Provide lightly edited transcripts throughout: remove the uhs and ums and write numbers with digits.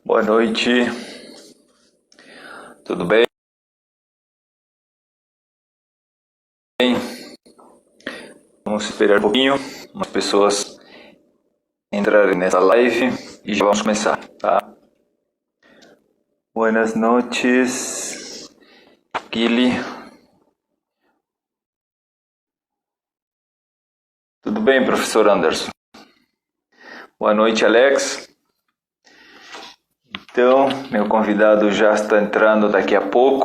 Boa noite, tudo bem? Vamos esperar um pouquinho, umas pessoas entrarem nessa live e já vamos começar, tá? Buenas noches, Guilherme. Tudo bem, professor Anderson? Boa noite, Alex. Então, meu convidado já está entrando daqui a pouco.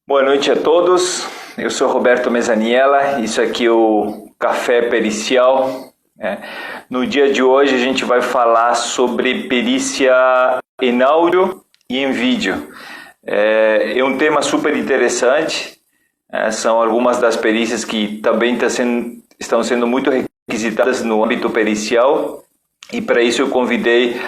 Boa noite a todos. Eu sou Roberto Mezzaniella, isso aqui é o Café Pericial. No dia de hoje a gente vai falar sobre perícia em áudio e em vídeo. É um tema super interessante, são algumas das perícias que também estão sendo muito requisitadas no âmbito pericial, e para isso eu convidei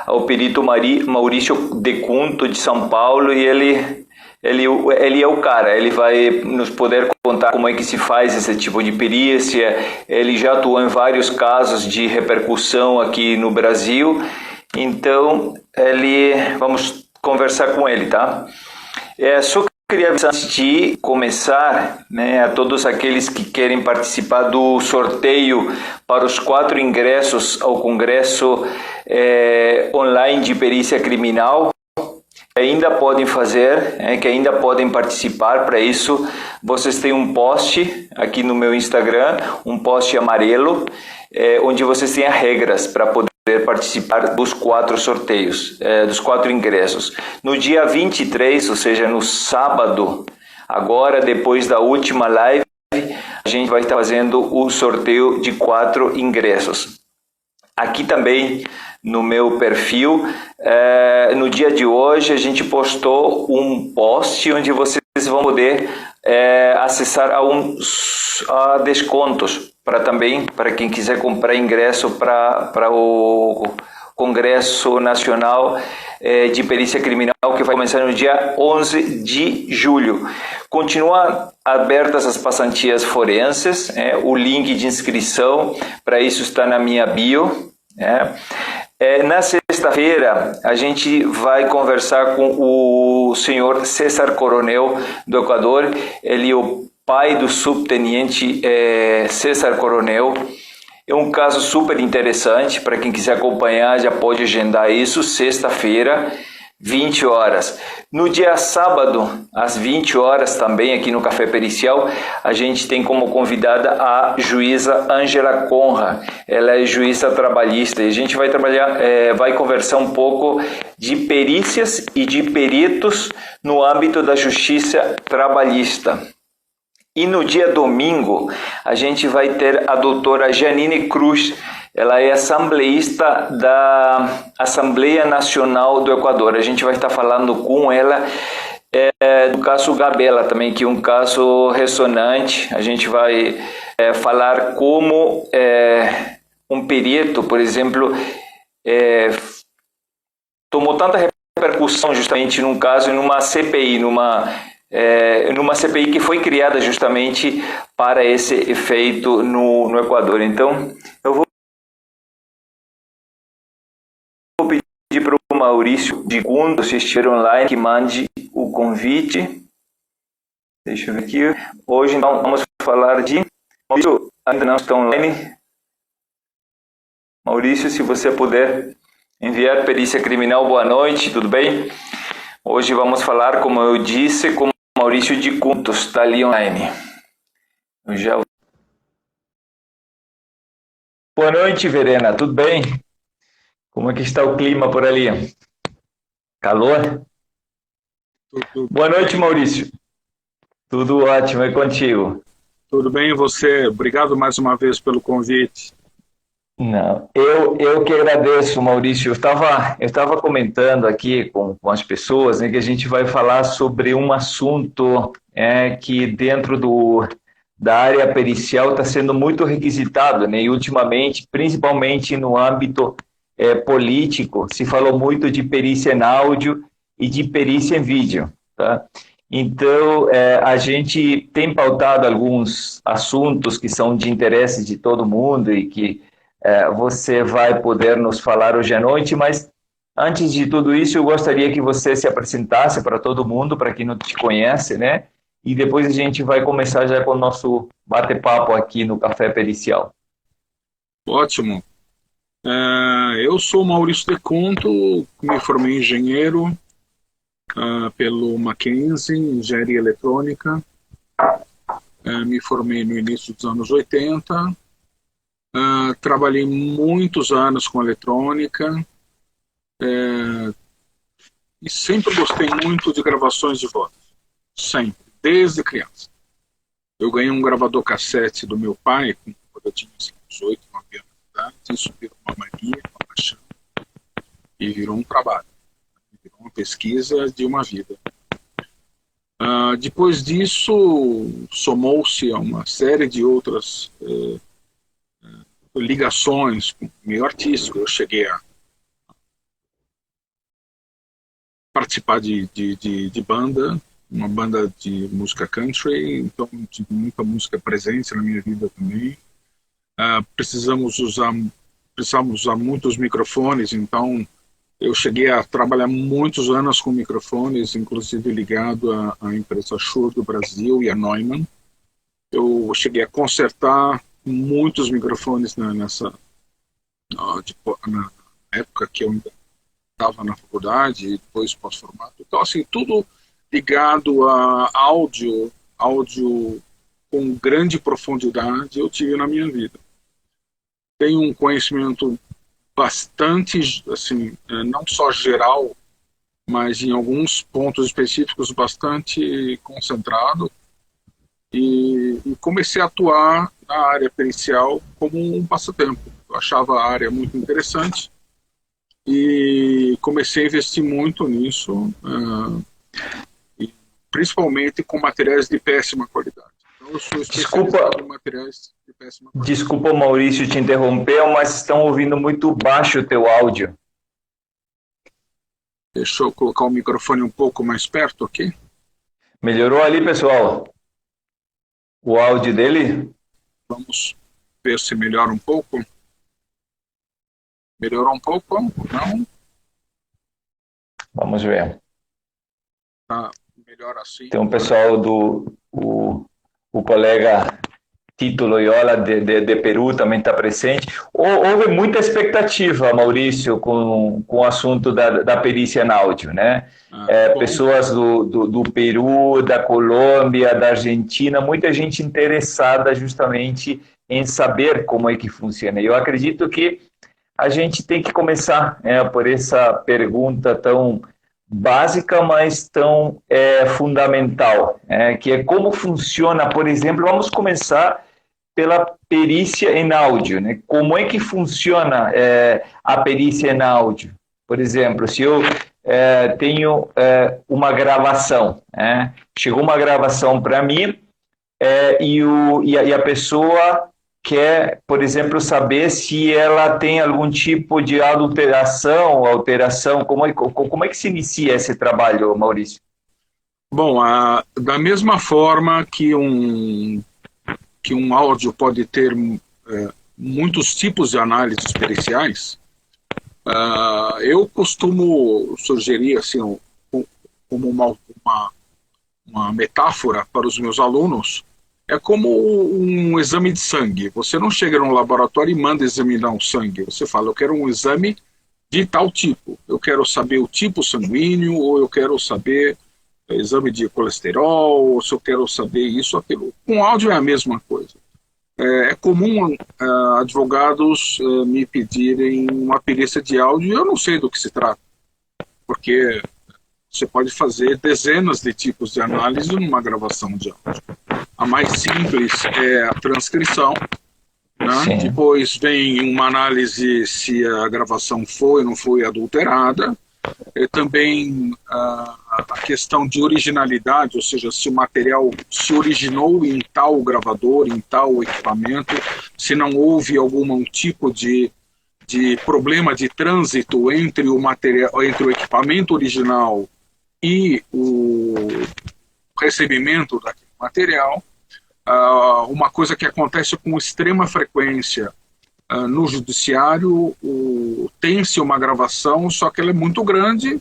o perito Maurício Decunto, de São Paulo, e ele é o cara, ele vai nos poder contar como é que se faz esse tipo de perícia. Ele já atuou em vários casos de repercussão aqui no Brasil, então vamos conversar com ele, tá? Só queria avisar antes de começar, a todos aqueles que querem participar do sorteio para os 4 ingressos ao Congresso online de perícia criminal, ainda podem fazer, que ainda podem participar. Para isso, vocês têm um post aqui no meu Instagram, um post amarelo, onde vocês têm as regras para poder participar dos 4 sorteios, dos 4 ingressos. No dia 23, ou seja, no sábado, agora depois da última live, a gente vai estar fazendo o sorteio de 4 ingressos. Aqui também no meu perfil, no dia de hoje a gente postou um post onde vocês vão poder acessar a descontos para quem quiser comprar ingresso para o Congresso Nacional de Perícia Criminal, que vai começar no dia 11 de julho. Continua abertas as passantias forenses, o link de inscrição para isso está na minha bio. Na sexta-feira, a gente vai conversar com o senhor César Coronel, do Equador. Ele é o pai do subtenente César Coronel. É um caso super interessante, para quem quiser acompanhar já pode agendar isso, sexta-feira, 20 horas. No dia sábado, às 20 horas, também aqui no Café Pericial, a gente tem como convidada a juíza Ângela Conra. Ela é juíza trabalhista e a gente vai vai conversar um pouco de perícias e de peritos no âmbito da justiça trabalhista. E no dia domingo, a gente vai ter a doutora Janine Cruz. Ela é assembleísta da Assembleia Nacional do Equador. A gente vai estar falando com ela do caso Gabela também, que é um caso ressonante. A gente vai falar como um perito, por exemplo, tomou tanta repercussão justamente num caso, numa CPI, numa CPI que foi criada justamente para esse efeito no Equador. Então, eu vou pedir para o Maurício Decunto, se estiver online, que mande o convite. Deixa eu ver aqui. Hoje, então, vamos falar de... Maurício, ainda não está online. Maurício, se você puder enviar perícia criminal, boa noite, tudo bem? Hoje vamos falar, como eu disse, com Maurício Decunto, está ali online. Boa noite, Verena, tudo bem? Como é que está o clima por ali? Calor? Tudo, Boa noite, Maurício. Tudo ótimo, é contigo. tudo bem, e você? Obrigado mais uma vez pelo convite. Não, eu que agradeço, Maurício. Eu estava comentando aqui com as pessoas, que a gente vai falar sobre um assunto que dentro da área pericial está sendo muito requisitado, e ultimamente, principalmente no âmbito político, se falou muito de perícia em áudio e de perícia em vídeo, tá? Então, a gente tem pautado alguns assuntos que são de interesse de todo mundo e que você vai poder nos falar hoje à noite, mas Antes de tudo isso, eu gostaria que você se apresentasse para todo mundo, para quem não te conhece, né? E depois a gente vai começar já com o nosso bate-papo aqui no Café Pericial. Ótimo. Eu sou Maurício De Conto, me formei engenheiro pelo Mackenzie, engenharia eletrônica. Me formei no início dos anos 80. Trabalhei muitos anos com eletrônica e sempre gostei muito de gravações de voz. Sempre, desde criança. Eu ganhei um gravador cassete do meu pai, quando eu tinha uns 8, 9 anos de idade. Isso virou uma mania, uma paixão, e virou um trabalho. Virou uma pesquisa de uma vida. Depois disso, somou-se a uma série de outras ligações com o meio artístico. Eu cheguei a participar de banda, uma banda de música country, então tive muita música presente na minha vida também. Precisamos usar muitos microfones, então eu cheguei a trabalhar muitos anos com microfones, inclusive ligado à empresa Shure do Brasil e a Neumann. Eu cheguei a consertar muitos microfones na época que eu estava na faculdade e depois pós-formato. Então, assim, tudo ligado a áudio com grande profundidade eu tive na minha vida. Tenho um conhecimento bastante, assim, não só geral, mas em alguns pontos específicos bastante concentrado, e comecei a atuar na área pericial como um passatempo. Eu achava a área muito interessante e comecei a investir muito nisso, principalmente com materiais de péssima qualidade. Então, eu sou especializado em materiais de péssima qualidade. Desculpa, Maurício, te interromper, mas estão ouvindo muito baixo o teu áudio. Deixa eu colocar o microfone um pouco mais perto aqui. Melhorou ali, pessoal? O áudio dele? Vamos ver se melhora um pouco. Melhorou um pouco? Não? Vamos ver. Tá melhor assim. Tem um pessoal o colega Tito Loyola de Peru também está presente. Houve muita expectativa, Maurício, com o assunto da perícia em áudio, né? Pessoas do Peru, da Colômbia, da Argentina, muita gente interessada justamente em saber como é que funciona. Eu acredito que a gente tem que começar por essa pergunta tão básica, mas tão fundamental, que é como funciona, por exemplo, vamos começar pela perícia em áudio, né? Como é que funciona a perícia em áudio? Por exemplo, se eu tenho uma gravação, chegou uma gravação para mim e a pessoa quer, por exemplo, saber se ela tem algum tipo de alteração, como é que se inicia esse trabalho, Maurício? Bom, da mesma forma que um áudio pode ter muitos tipos de análises periciais, eu costumo sugerir assim, como uma metáfora para os meus alunos, é como um exame de sangue. Você não chega num laboratório e manda examinar um sangue. Você fala, eu quero um exame de tal tipo. Eu quero saber o tipo sanguíneo, ou eu quero saber exame de colesterol, ou se eu quero saber isso, aquilo. Com áudio é a mesma coisa. É comum advogados me pedirem uma perícia de áudio e eu não sei do que se trata. Porque você pode fazer dezenas de tipos de análise numa gravação de áudio. A mais simples é a transcrição, né? Depois vem uma análise se a gravação foi ou não foi adulterada. Também a questão de originalidade, ou seja, se o material se originou em tal gravador, em tal equipamento, se não houve algum tipo de problema de trânsito entre o equipamento original e o recebimento daquele material. Uma coisa que acontece com extrema frequência no judiciário tem-se uma gravação, só que ela é muito grande,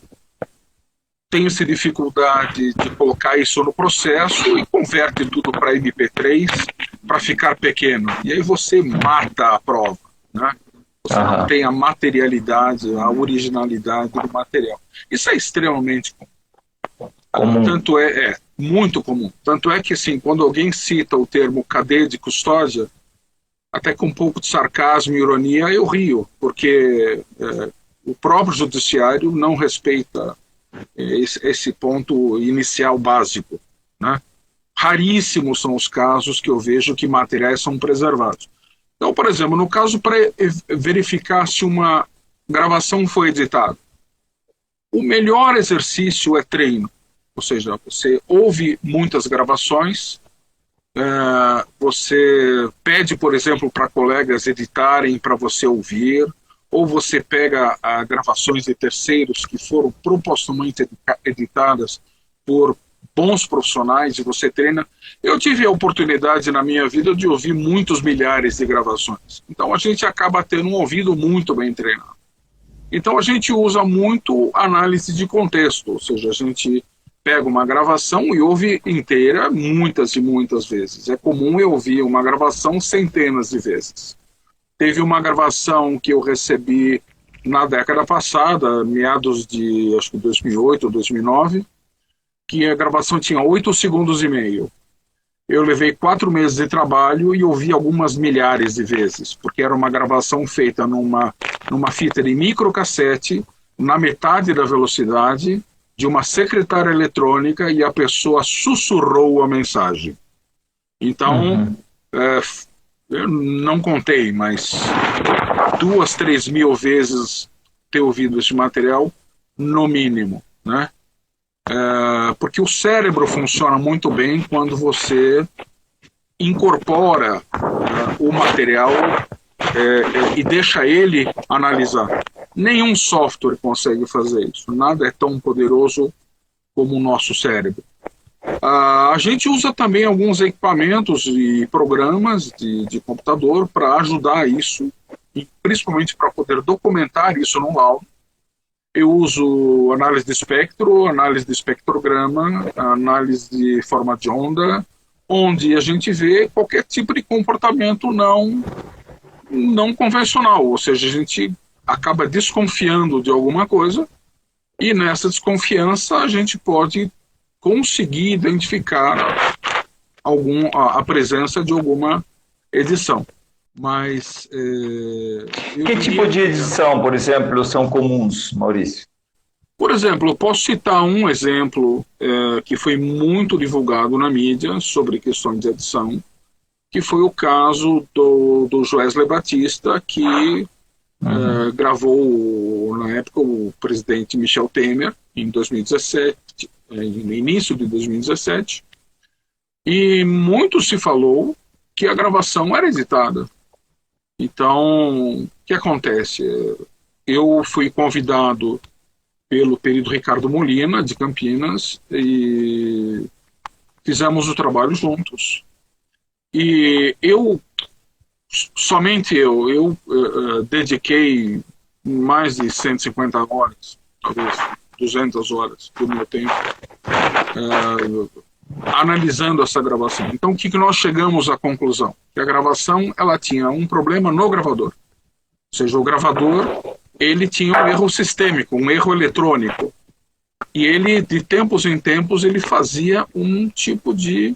tem-se dificuldade de colocar isso no processo e converte tudo para MP3 para ficar pequeno. E aí você mata a prova, né? Você não tem a materialidade, a originalidade do material. Isso é extremamente comum. Tanto é muito comum. Tanto é que, assim, quando alguém cita o termo cadeia de custódia, até com um pouco de sarcasmo e ironia, eu rio, porque o próprio judiciário não respeita esse ponto inicial básico, né? Raríssimos são os casos que eu vejo que materiais são preservados. Então, por exemplo, no caso para verificar se uma gravação foi editada, o melhor exercício é treino, ou seja, você ouve muitas gravações, você pede, por exemplo, para colegas editarem para você ouvir, ou você pega gravações de terceiros que foram propositalmente editadas por bons profissionais e você treina. Eu tive a oportunidade na minha vida de ouvir muitos milhares de gravações. Então a gente acaba tendo um ouvido muito bem treinado. Então a gente usa muito análise de contexto, ou seja, a gente pega uma gravação e ouve inteira muitas e muitas vezes. É comum eu ouvir uma gravação centenas de vezes. Teve uma gravação que eu recebi na década passada, meados de, acho que 2008 ou 2009, que a gravação tinha 8 segundos e meio. Eu levei 4 meses de trabalho e ouvi algumas milhares de vezes, porque era uma gravação feita numa fita de microcassete, na metade da velocidade, de uma secretária eletrônica, e a pessoa sussurrou a mensagem. Então, eu não contei, mas 2, 3 mil vezes ter ouvido esse material, no mínimo, né? Porque o cérebro funciona muito bem quando você incorpora o material e deixa ele analisar. Nenhum software consegue fazer isso. Nada é tão poderoso como o nosso cérebro. A gente usa também alguns equipamentos e programas de computador para ajudar isso, e principalmente para poder documentar isso no laudo. Eu uso análise de espectro, análise de espectrograma, análise de forma de onda, onde a gente vê qualquer tipo de comportamento não convencional, ou seja, a gente acaba desconfiando de alguma coisa, e nessa desconfiança a gente pode conseguir identificar a presença de alguma edição. Mas que tipo de edição, por exemplo, são comuns, Maurício? Por exemplo, eu posso citar um exemplo que foi muito divulgado na mídia sobre questões de edição, que foi o caso do Joesley Batista, que gravou, na época, o presidente Michel Temer, em 2017, no início de 2017, e muito se falou que a gravação era editada. Então, o que acontece? Eu fui convidado pelo perito Ricardo Molina, de Campinas, e fizemos o trabalho juntos. E somente eu dediquei mais de 150 horas, talvez 200 horas do meu tempo, analisando essa gravação. Então, o que nós chegamos à conclusão? Que a gravação ela tinha um problema no gravador. Ou seja, o gravador ele tinha um erro sistêmico, um erro eletrônico. E ele, de tempos em tempos, ele fazia um tipo de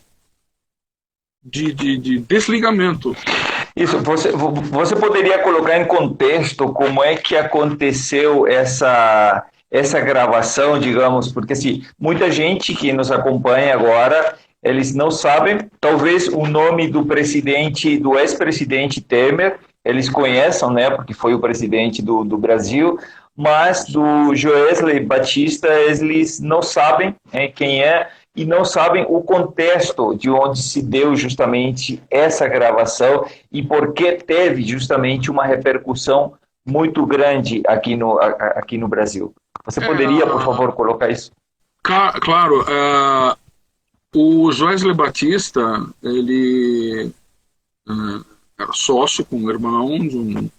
desligamento. Isso, você poderia colocar em contexto como é que aconteceu essa gravação, digamos, porque assim, muita gente que nos acompanha agora, eles não sabem, talvez o nome do ex-presidente Temer, eles conheçam, né, porque foi o presidente do Brasil, mas do Joesley Batista, eles não sabem quem é, e não sabem o contexto de onde se deu justamente essa gravação e por que teve justamente uma repercussão muito grande aqui no Brasil. Você poderia, por favor, colocar isso? Claro. O Joesley Batista, ele era sócio com o irmão de um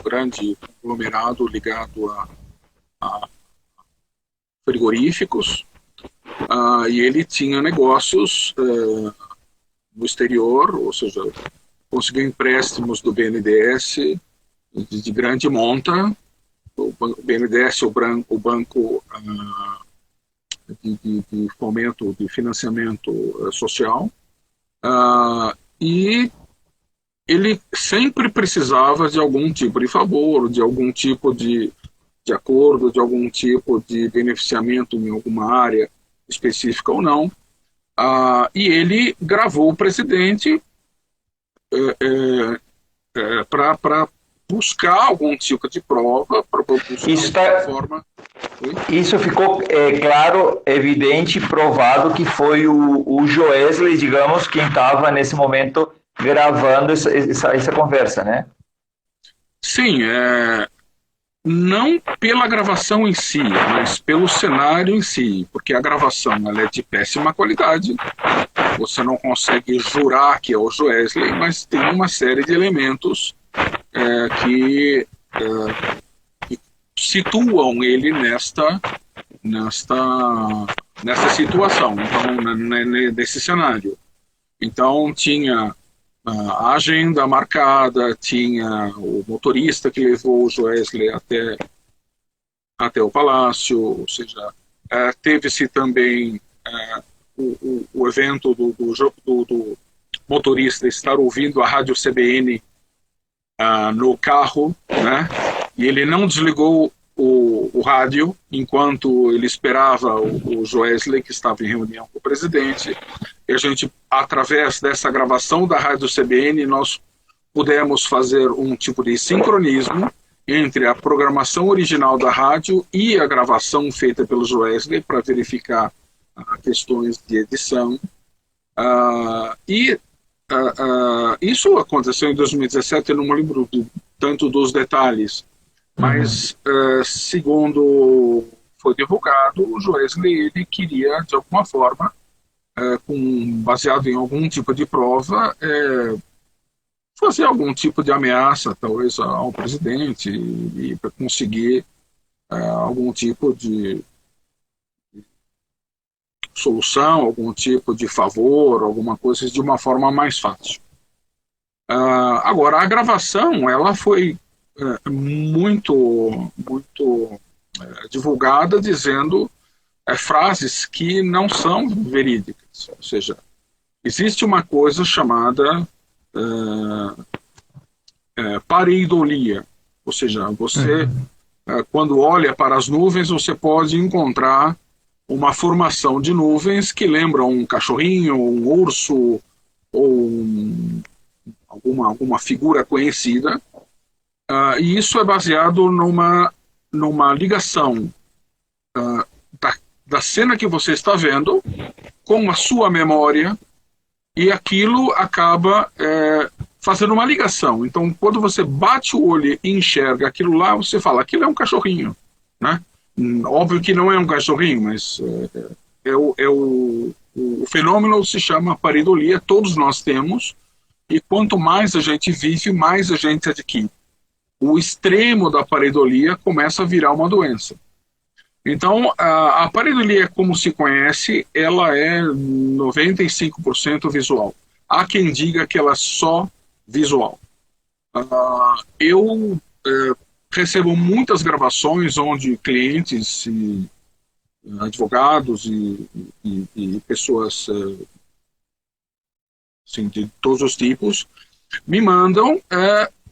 grande conglomerado ligado a frigoríficos, e ele tinha negócios no exterior, ou seja, conseguiu empréstimos do BNDES de grande monta. O BNDES é o banco de fomento, de financiamento social, e ele sempre precisava de algum tipo de favor, de algum tipo de acordo, de algum tipo de beneficiamento em alguma área específica ou não, e ele gravou o presidente para buscar algum tipo de prova, para buscar Isso forma. Isso ficou claro, evidente, provado que foi o Joesley, digamos, quem estava nesse momento gravando essa conversa, né? Sim, não pela gravação em si, mas pelo cenário em si, porque a gravação ela é de péssima qualidade, você não consegue jurar que é o Joesley, mas tem uma série de elementos que situam ele nessa situação, então, nesse cenário. Então, tinha a agenda marcada, tinha o motorista que levou o Joesley até o palácio, ou seja, teve-se também o evento do motorista estar ouvindo a rádio CBN no carro, né? E ele não desligou o rádio enquanto ele esperava o Joesley, que estava em reunião com o presidente. E a gente, através dessa gravação da rádio CBN, nós pudemos fazer um tipo de sincronismo entre a programação original da rádio e a gravação feita pelo Joesley para verificar questões de edição. Isso aconteceu em 2017, eu não me lembro tanto dos detalhes, mas segundo foi divulgado, o Joesley ele queria, de alguma forma, baseado em algum tipo de prova, fazer algum tipo de ameaça, talvez, ao presidente, e para conseguir algum tipo de solução, algum tipo de favor, alguma coisa de uma forma mais fácil. Agora, a gravação ela foi muito divulgada, dizendo frases que não são verídicas. Ou seja, existe uma coisa chamada pareidolia. Ou seja, você, quando olha para as nuvens, você pode encontrar uma formação de nuvens que lembram um cachorrinho, um urso, ou alguma figura conhecida. E isso é baseado numa ligação da cena que você está vendo com a sua memória, e aquilo acaba fazendo uma ligação. Então, quando você bate o olho e enxerga aquilo lá, você fala, aquilo é um cachorrinho, né? Óbvio que não é um cachorrinho, mas o fenômeno se chama pareidolia, todos nós temos, e quanto mais a gente vive, mais a gente adquire. O extremo da pareidolia começa a virar uma doença. Então, a pareidolia, como se conhece, ela é 95% visual. Há quem diga que ela é só visual. Eu recebo muitas gravações onde clientes e advogados e pessoas assim, de todos os tipos me mandam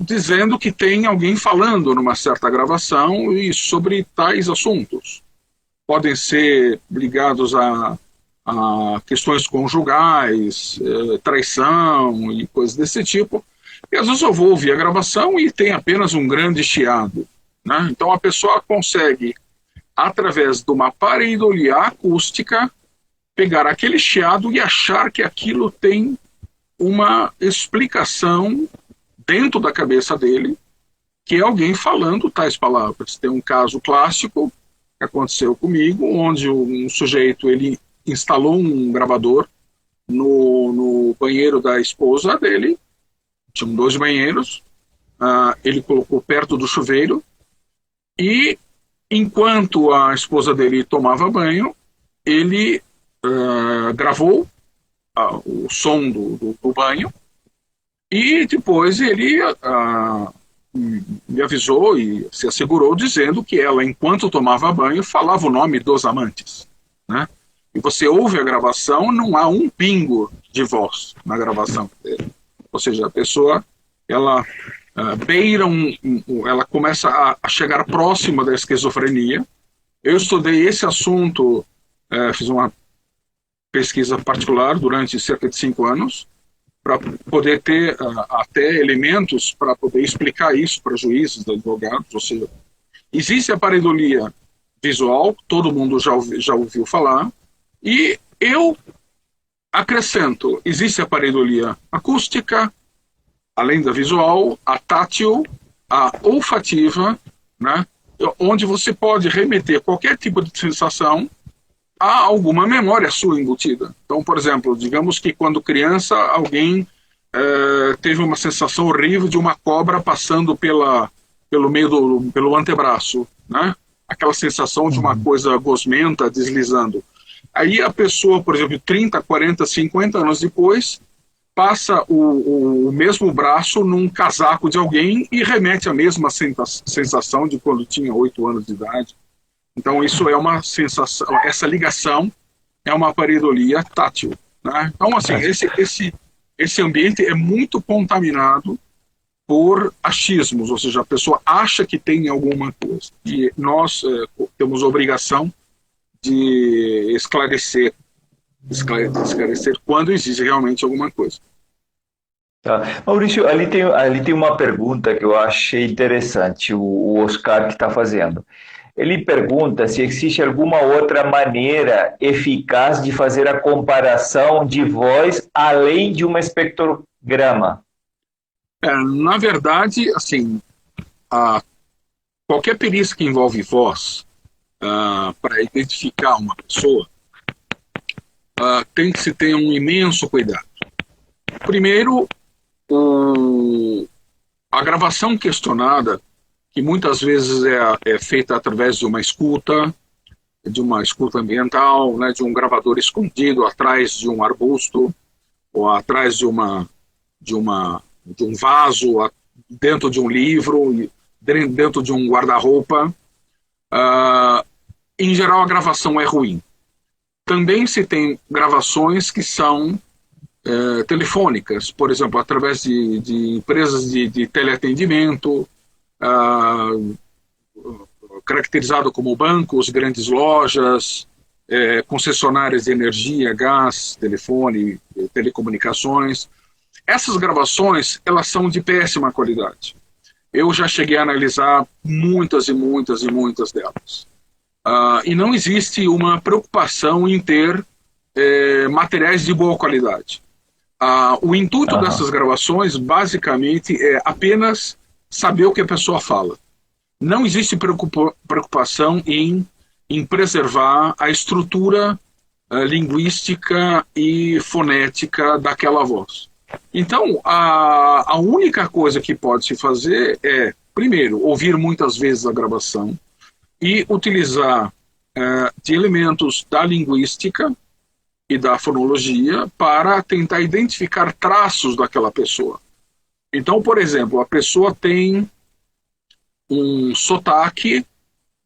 dizendo que tem alguém falando numa certa gravação e sobre tais assuntos. Podem ser ligados a questões conjugais, traição e coisas desse tipo. E às vezes eu vou ouvir a gravação e tem apenas um grande chiado, né? Então a pessoa consegue, através de uma pareidolia acústica, pegar aquele chiado e achar que aquilo tem uma explicação dentro da cabeça dele, que é alguém falando tais palavras. Tem um caso clássico que aconteceu comigo, onde um sujeito ele instalou um gravador no banheiro da esposa dele, Tinham 2 banheiros, ele colocou perto do chuveiro e, enquanto a esposa dele tomava banho, ele gravou o som do banho e depois ele me avisou e se assegurou dizendo que ela, enquanto tomava banho, falava o nome dos amantes, né? E você ouve a gravação, não há um pingo de voz na gravação dele. Ou seja, a pessoa, ela beira ela começa a chegar próxima da esquizofrenia. Eu estudei esse assunto, fiz uma pesquisa particular durante cerca de 5 anos, para poder ter até elementos para poder explicar isso para juízes, advogados. Ou seja, existe a pareidolia visual, todo mundo já ouviu falar, e eu acrescento, existe a pareidolia acústica, além da visual, a tátil, a olfativa, né, onde você pode remeter qualquer tipo de sensação a alguma memória sua embutida. Então, por exemplo, digamos que quando criança alguém teve uma sensação horrível de uma cobra passando pelo meio pelo antebraço, né? Aquela sensação de uma coisa gosmenta deslizando. Aí a pessoa, por exemplo, 30, 40, 50 anos depois, passa o mesmo braço num casaco de alguém e remete à mesma sensação de quando tinha 8 anos de idade. Então isso é uma sensação, essa ligação é uma pareidolia tátil, né? Então, assim, esse ambiente é muito contaminado por achismos, ou seja, a pessoa acha que tem alguma coisa. E nós temos a obrigação de esclarecer quando existe realmente alguma coisa. Tá. Maurício, ali tem uma pergunta que eu achei interessante, o Oscar que está fazendo. Ele pergunta se existe alguma outra maneira eficaz de fazer a comparação de voz além de um espectrograma. Na verdade, assim, qualquer perícia que envolve voz, para identificar uma pessoa, tem que se ter um imenso cuidado. Primeiro, a gravação questionada, que muitas vezes é feita através de uma escuta ambiental, né, de um gravador escondido atrás de um arbusto, ou atrás de um vaso, dentro de um livro, dentro de um guarda-roupa. Em geral, a gravação é ruim. Também se tem gravações que são telefônicas, por exemplo, através de empresas de teleatendimento, caracterizado como bancos, grandes lojas, concessionárias de energia, gás, telefone, telecomunicações. Essas gravações, elas são de péssima qualidade. Eu já cheguei a analisar muitas e muitas e muitas delas. E não existe uma preocupação em ter materiais de boa qualidade. O intuito dessas gravações, basicamente, é apenas saber o que a pessoa fala. Não existe preocupação em preservar a estrutura linguística e fonética daquela voz. Então, a única coisa que pode se fazer é, primeiro, ouvir muitas vezes a gravação e utilizar de elementos da linguística e da fonologia para tentar identificar traços daquela pessoa. Então, por exemplo, a pessoa tem um sotaque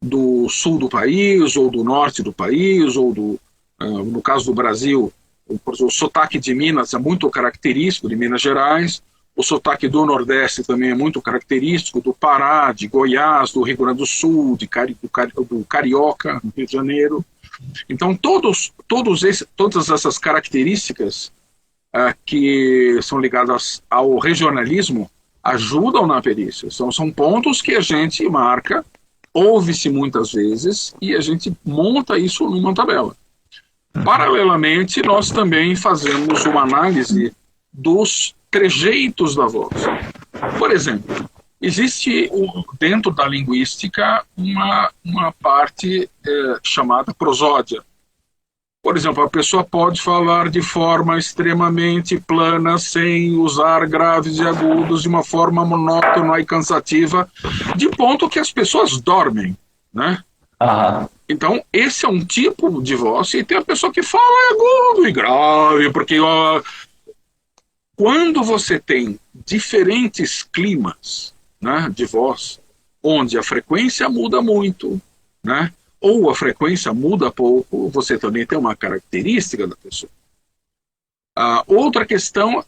do sul do país, ou do norte do país, ou no caso do Brasil, o sotaque de Minas é muito característico, de Minas Gerais, o sotaque do Nordeste também é muito característico, do Pará, de Goiás, do Rio Grande do Sul, do Carioca, no Rio de Janeiro. Então, todas essas características que são ligadas ao regionalismo ajudam na perícia. São pontos que a gente marca, ouve-se muitas vezes e a gente monta isso numa tabela. Paralelamente, nós também fazemos uma análise dos trejeitos da voz. Por exemplo, existe dentro da linguística uma parte chamada prosódia, Por exemplo, a pessoa pode falar de forma extremamente plana, sem usar graves e agudos, de uma forma monótona e cansativa, de ponto que as pessoas dormem, né? Aham. Então, esse é um tipo de voz, e tem a pessoa que fala agudo e grave, porque ó, quando você tem diferentes climas, né, de voz, onde a frequência muda muito, né, ou a frequência muda pouco, você também tem uma característica da pessoa. A outra questão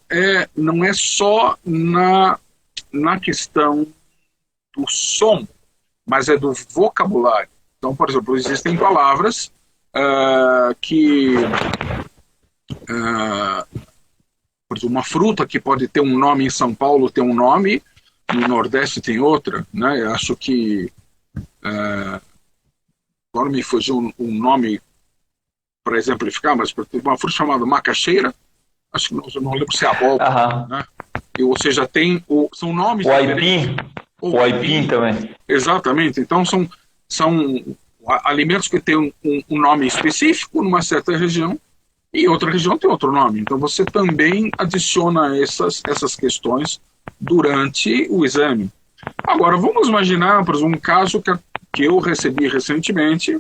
não é só na questão do som, mas é do vocabulário. Então, por exemplo, existem palavras que... por exemplo, uma fruta que pode ter um nome em São Paulo tem um nome, no Nordeste tem outra, né? Eu acho que... agora me fugiu um nome para exemplificar, mas uma fruta chamada macaxeira, acho que não lembro se é abóbora, né? Ou seja, são nomes... O aipim. O aipim também. Exatamente. Então, são alimentos que têm um nome específico numa certa região, e outra região tem outro nome. Então, você também adiciona essas questões durante o exame. Agora, vamos imaginar, por exemplo, um caso que eu recebi recentemente,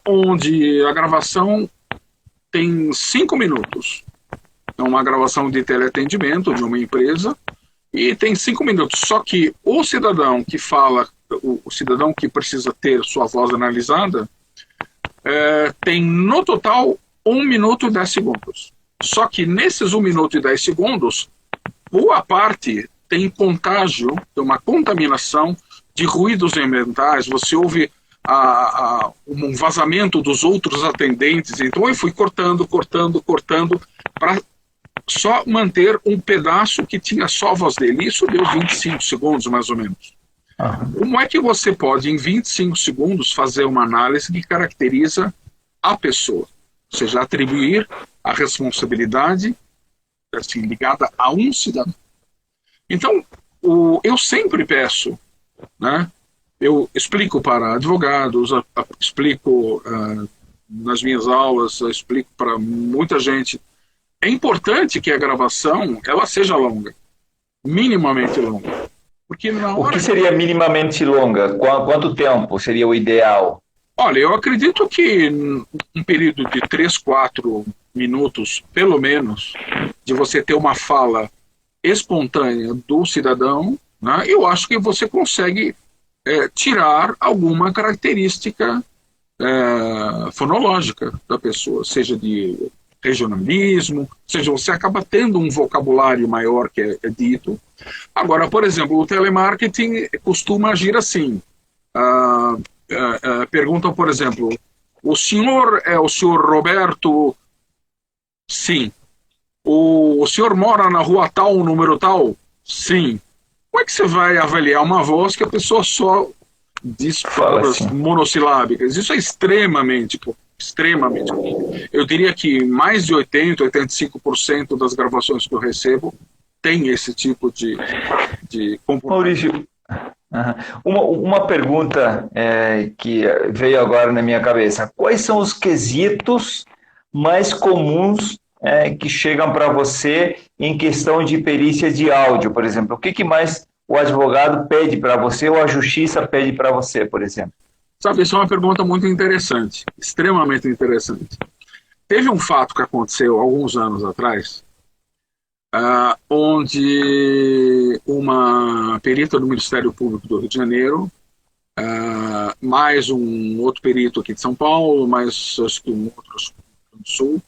onde a gravação tem 5 minutos. É uma gravação de teleatendimento de uma empresa, e tem 5 minutos. Só que o cidadão que fala, o cidadão que precisa ter sua voz analisada, tem no total 1 minuto e 10 segundos. Só que nesses 1 minuto e 10 segundos, boa parte tem contágio, tem uma contaminação de ruídos ambientais. Você ouve um vazamento dos outros atendentes. Então eu fui cortando para só manter um pedaço que tinha só a voz dele. Isso deu 25 segundos, mais ou menos. Como é que você pode, em 25 segundos, fazer uma análise que caracteriza a pessoa? Ou seja, atribuir a responsabilidade assim, ligada a um cidadão. Então, eu sempre peço, né? Eu explico para advogados, explico nas minhas aulas, eu explico para muita gente. É importante que a gravação ela seja longa, minimamente longa. Porque na hora o que seria minimamente longa? Quanto tempo seria o ideal? Olha, eu acredito que um período de 3, 4 minutos, pelo menos, de você ter uma fala espontânea do cidadão, né, eu acho que você consegue tirar alguma característica fonológica da pessoa, seja de regionalismo, seja, você acaba tendo um vocabulário maior que é dito. Agora, por exemplo, o telemarketing costuma agir assim. Perguntam, por exemplo, o senhor é o senhor Roberto? Sim. O senhor mora na rua tal, número tal? Sim. Como é que você vai avaliar uma voz que a pessoa só diz palavras monossilábicas? Isso é extremamente comum. Eu diria que mais de 80%, 85% das gravações que eu recebo tem esse tipo de comportamento. Maurício, uma pergunta que veio agora na minha cabeça. Quais são os quesitos mais comuns que chegam para você em questão de perícia de áudio, por exemplo? O que mais o advogado pede para você ou a justiça pede para você, por exemplo? Sabe, isso é uma pergunta muito interessante, extremamente interessante. Teve um fato que aconteceu alguns anos atrás, onde uma perita do Ministério Público do Rio de Janeiro, mais um outro perito aqui de São Paulo, mais acho que um outro do Sul,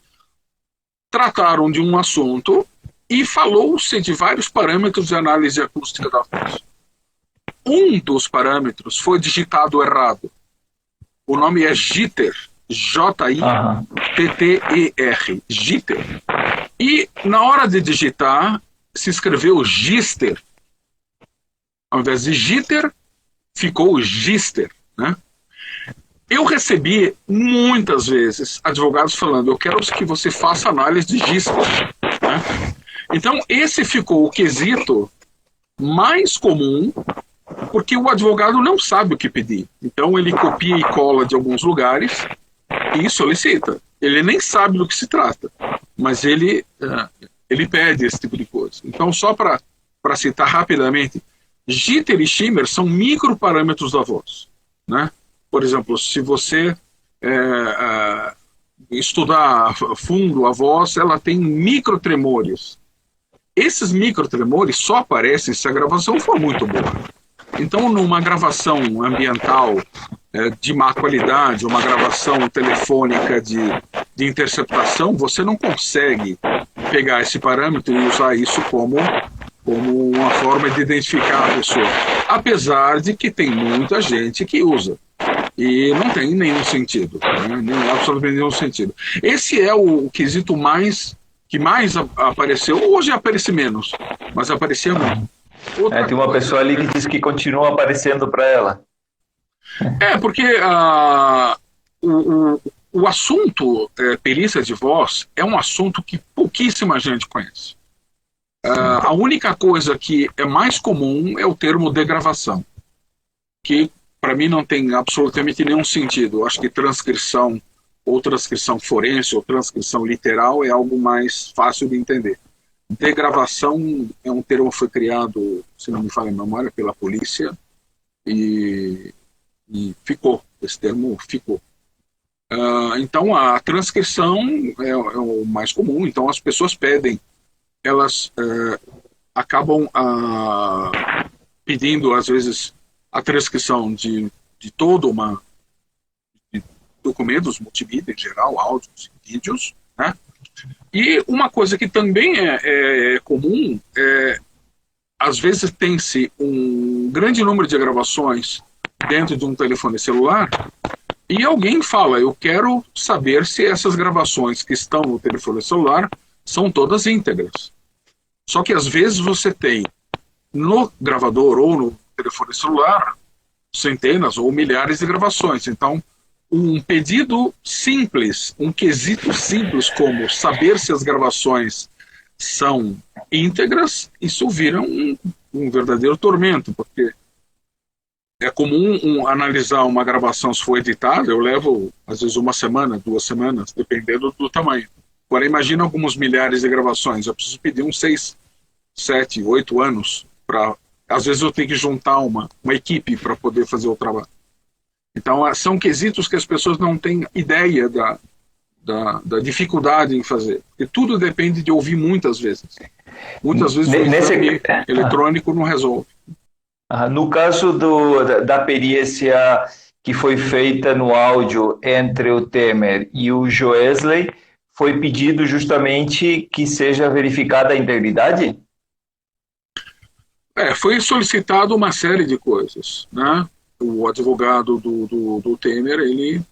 trataram de um assunto e falou-se de vários parâmetros de análise acústica da voz. Um dos parâmetros foi digitado errado. O nome é jitter, J-I-T-T-E-R, jitter. E na hora de digitar, se escreveu gister. Ao invés de jitter, ficou gister, né? Eu recebi muitas vezes advogados falando: eu quero que você faça análise de gister, né? Então esse ficou o quesito mais comum, porque o advogado não sabe o que pedir. Então ele copia e cola de alguns lugares e solicita. ele nem sabe do que se trata, mas ele pede esse tipo de coisa. Então, só para citar rapidamente, jitter e shimmer são microparâmetros da voz, né? Por exemplo, se você estudar a fundo a voz, ela tem microtremores. Esses microtremores só aparecem se a gravação for muito boa. Então, numa gravação ambiental de má qualidade, uma gravação telefônica de interceptação, você não consegue pegar esse parâmetro e usar isso como uma forma de identificar a pessoa. Apesar de que tem muita gente que usa. E não tem nenhum sentido. Né? Nem absolutamente nenhum sentido. Esse é o quesito que mais apareceu. Hoje aparece menos, mas aparecia muito. Tem uma pessoa ali que diz que continua aparecendo para ela. Porque o assunto perícia de voz é um assunto que pouquíssima gente conhece. A única coisa que é mais comum é o termo degravação, que para mim não tem absolutamente nenhum sentido. Eu acho que transcrição, ou transcrição forense, ou transcrição literal é algo mais fácil de entender. Degravação é um termo que foi criado, se não me falha a memória, pela polícia e ficou, esse termo ficou. Então a transcrição é o mais comum, então as pessoas pedem, elas acabam pedindo às vezes a transcrição de todo de documentos multimídia em geral, áudios e vídeos, né? E uma coisa que também é comum às vezes tem-se um grande número de gravações dentro de um telefone celular e alguém fala, eu quero saber se essas gravações que estão no telefone celular são todas íntegras. Só que às vezes você tem no gravador ou no telefone celular centenas ou milhares de gravações. Então, um pedido simples, um quesito simples como saber se as gravações são íntegras, isso vira um verdadeiro tormento, porque é comum analisar uma gravação se for editada, eu levo às vezes 1 semana, 2 semanas, dependendo do tamanho. Agora imagina alguns milhares de gravações, eu preciso pedir uns 6, 7, 8 anos para... Às vezes eu tenho que juntar uma equipe para poder fazer o trabalho. Então são quesitos que as pessoas não têm ideia da dificuldade em fazer. Porque tudo depende de ouvir muitas vezes. Muitas vezes o exame eletrônico não resolve. No caso da perícia que foi feita no áudio entre o Temer e o Joesley, foi pedido justamente que seja verificada a integridade? Foi solicitado uma série de coisas, né? O advogado do Temer, ele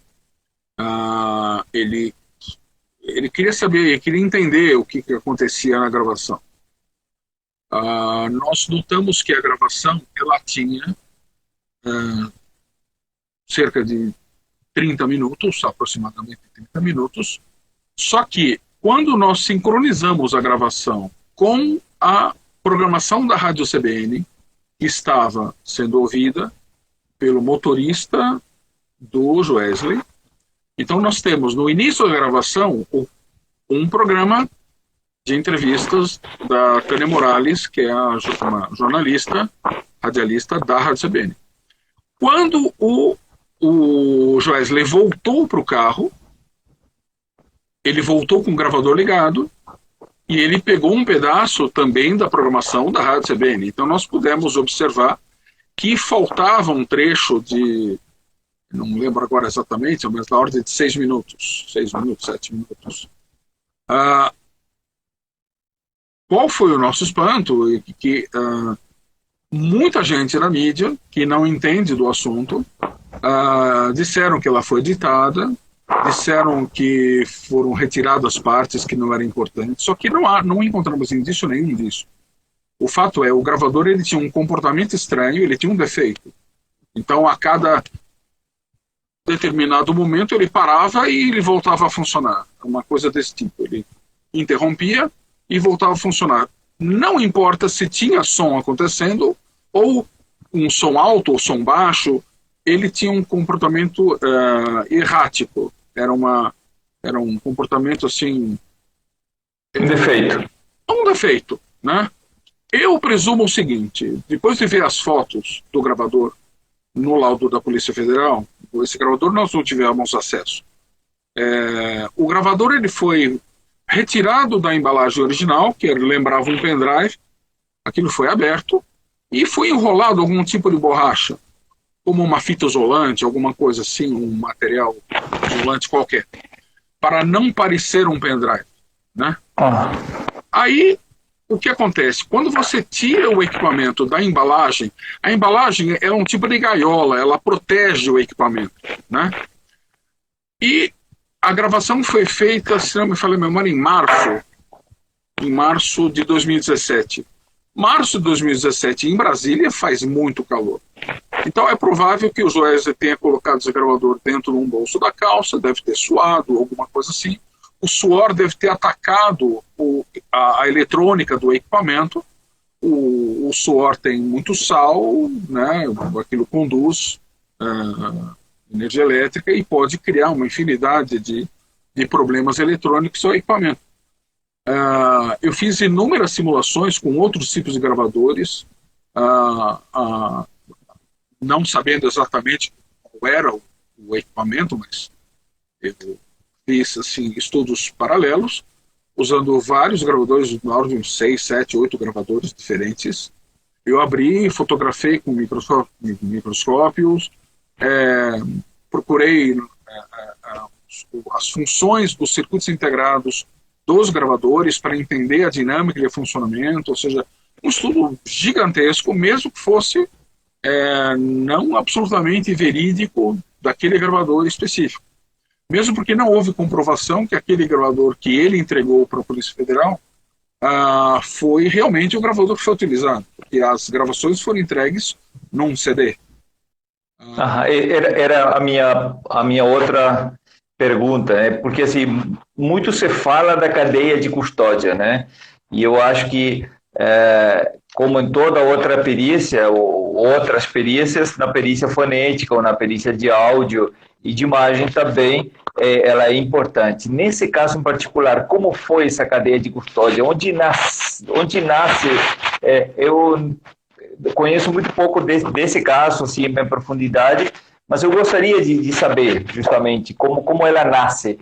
queria saber, queria entender o que acontecia na gravação. Nós notamos que a gravação ela tinha cerca de 30 minutos, aproximadamente 30 minutos, só que quando nós sincronizamos a gravação com a programação da Rádio CBN, que estava sendo ouvida pelo motorista do Joesley, então nós temos no início da gravação um programa de entrevistas da Tânia Morales, que é uma jornalista, radialista da Rádio CBN. Quando o Joesley voltou para o carro, ele voltou com o gravador ligado e ele pegou um pedaço também da programação da Rádio CBN. Então nós pudemos observar que faltava um trecho de, não lembro agora exatamente, mas na ordem de 6 minutos, 7 minutos. Qual foi o nosso espanto? Que muita gente na mídia, que não entende do assunto, disseram que ela foi editada, disseram que foram retiradas partes que não eram importantes, só que não encontramos indício nenhum disso. O fato é, o gravador ele tinha um comportamento estranho, ele tinha um defeito. Então, a cada determinado momento, ele parava e ele voltava a funcionar. Uma coisa desse tipo. Ele interrompia e voltava a funcionar. Não importa se tinha som acontecendo, ou um som alto ou som baixo, ele tinha um comportamento errático. Era uma Era um comportamento assim, Um defeito. um defeito, né? Eu presumo o seguinte: depois de ver as fotos do gravador no laudo da Polícia Federal, esse gravador nós não tivemos acesso. O gravador ele foi retirado da embalagem original, que lembrava um pendrive, aquilo foi aberto e foi enrolado algum tipo de borracha, como uma fita isolante, alguma coisa assim, um material isolante qualquer, para não parecer um pendrive, né? Aí, o que acontece? Quando você tira o equipamento da embalagem, a embalagem é um tipo de gaiola, ela protege o equipamento, né? E a gravação foi feita, se não me falha a memória, em março de 2017. Março de 2017, em Brasília, faz muito calor. Então é provável que o Joesley tenha colocado esse gravador dentro de um bolso da calça, deve ter suado, alguma coisa assim. O suor deve ter atacado a eletrônica do equipamento. O suor tem muito sal, né? Aquilo conduz energia elétrica e pode criar uma infinidade de problemas eletrônicos ao equipamento. Eu fiz inúmeras simulações com outros tipos de gravadores, não sabendo exatamente qual era o equipamento, mas eu fiz assim, estudos paralelos, usando vários gravadores, na ordem de 6, 7, 8 gravadores diferentes. Eu abri, fotografei com microscópios, procurei as funções dos circuitos integrados dos gravadores para entender a dinâmica de funcionamento, ou seja, um estudo gigantesco, mesmo que fosse não absolutamente verídico daquele gravador específico. Mesmo porque não houve comprovação que aquele gravador que ele entregou para a Polícia Federal foi realmente o gravador que foi utilizado, porque as gravações foram entregues num CD. Era a minha outra pergunta, né? Porque assim, muito se fala da cadeia de custódia, né? E eu acho que, como em toda outra perícia, ou outras perícias, na perícia fonética ou na perícia de áudio e de imagem também, ela é importante. Nesse caso em particular, como foi essa cadeia de custódia? Onde nasce? Eu conheço muito pouco desse caso, assim, em profundidade, mas eu gostaria de saber, justamente, como ela nasce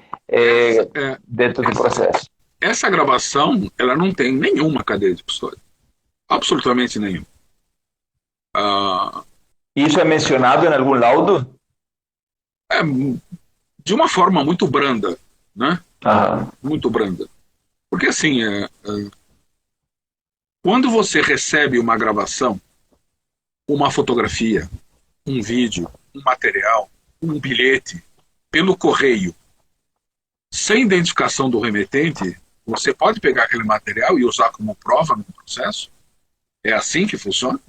dentro do processo. Essa gravação, ela não tem nenhuma cadeia de custódia. Absolutamente nenhuma. Isso é mencionado em algum laudo? De uma forma muito branda, né? Muito branda. Porque, assim, quando você recebe uma gravação, uma fotografia, um vídeo, um material, um bilhete, pelo correio, sem identificação do remetente, você pode pegar aquele material e usar como prova no processo? É assim que funciona?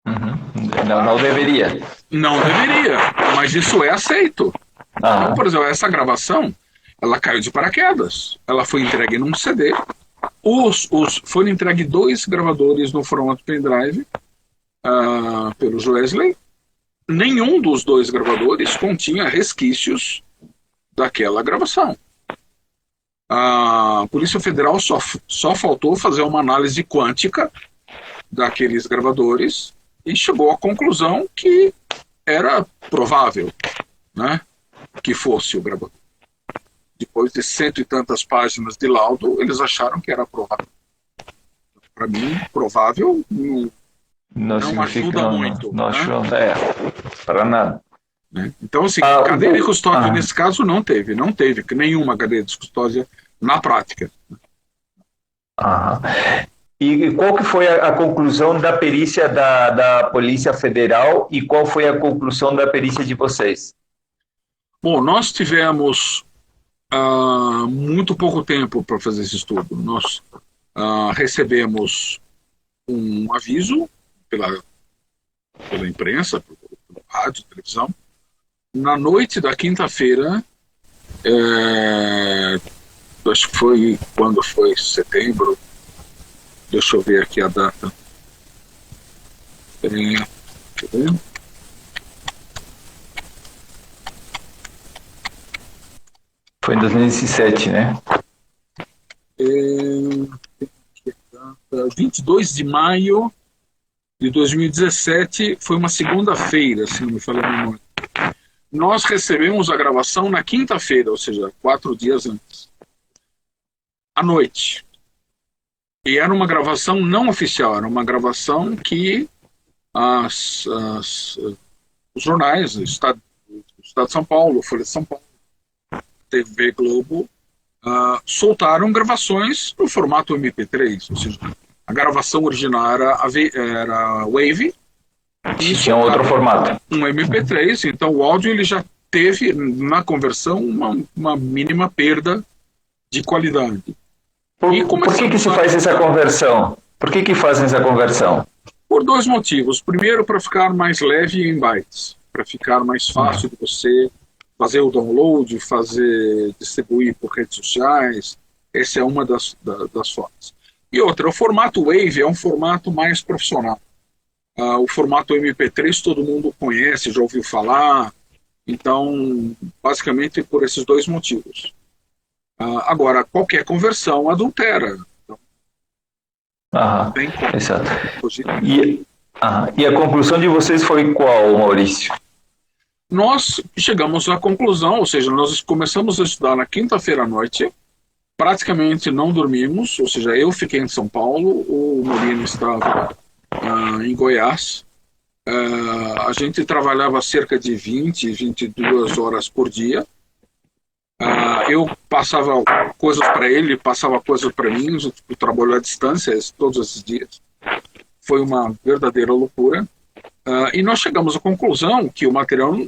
Não deveria. Não deveria, mas isso é aceito. Então, por exemplo, essa gravação, ela caiu de paraquedas. Ela foi entregue num CD. Foram entregues 2 gravadores no formato pendrive pelo Joesley. Nenhum dos 2 gravadores continha resquícios daquela gravação. A Polícia Federal só faltou fazer uma análise quântica daqueles gravadores e chegou à conclusão que era provável, né, que fosse o gravador. Depois de 100 e tantas páginas de laudo, eles acharam que era provável. Para mim, provável não ajuda muito. Não ajuda, para nada. Então, assim, cadeia de custódia nesse caso não teve nenhuma cadeia de custódia na prática. E qual que foi a conclusão da perícia da Polícia Federal e qual foi a conclusão da perícia de vocês? Bom, nós tivemos muito pouco tempo para fazer esse estudo. Nós recebemos um aviso pela imprensa, pelo rádio, televisão. Na noite da quinta-feira, acho que foi quando foi setembro, deixa eu ver aqui a data. Deixa eu ver. Foi em 2017, né? 22 de maio de 2017, foi uma segunda-feira, se não me falha a memória. Nós recebemos a gravação na quinta-feira, ou seja, 4 dias antes, à noite. E era uma gravação não oficial, era uma gravação que os jornais, o Estado de São Paulo, Folha de São Paulo, TV Globo, soltaram gravações no formato MP3, ou seja, a gravação original era Wave, e tinha outro formato. Um MP3, então o áudio ele já teve na conversão uma mínima perda de qualidade. Por que se faz essa conversão? Por que fazem essa conversão? Por 2 motivos. Primeiro, para ficar mais leve em bytes, para ficar mais fácil de você fazer o download, distribuir por redes sociais. Essa é uma das formas. E outra, o formato Wave é um formato mais profissional. O formato MP3 todo mundo conhece, já ouviu falar. Então, basicamente por esses 2 motivos. Agora, qualquer conversão adultera. Então, exato. E a conclusão de vocês foi qual, Maurício? Nós chegamos à conclusão, ou seja, nós começamos a estudar na quinta-feira à noite, praticamente não dormimos, ou seja, eu fiquei em São Paulo, o Murilo estava em Goiás. A gente trabalhava cerca de 22 horas por dia. Eu passava coisas para ele, passava coisas para mim, eu trabalho à distância todos esses dias. Foi uma verdadeira loucura. E nós chegamos à conclusão que o material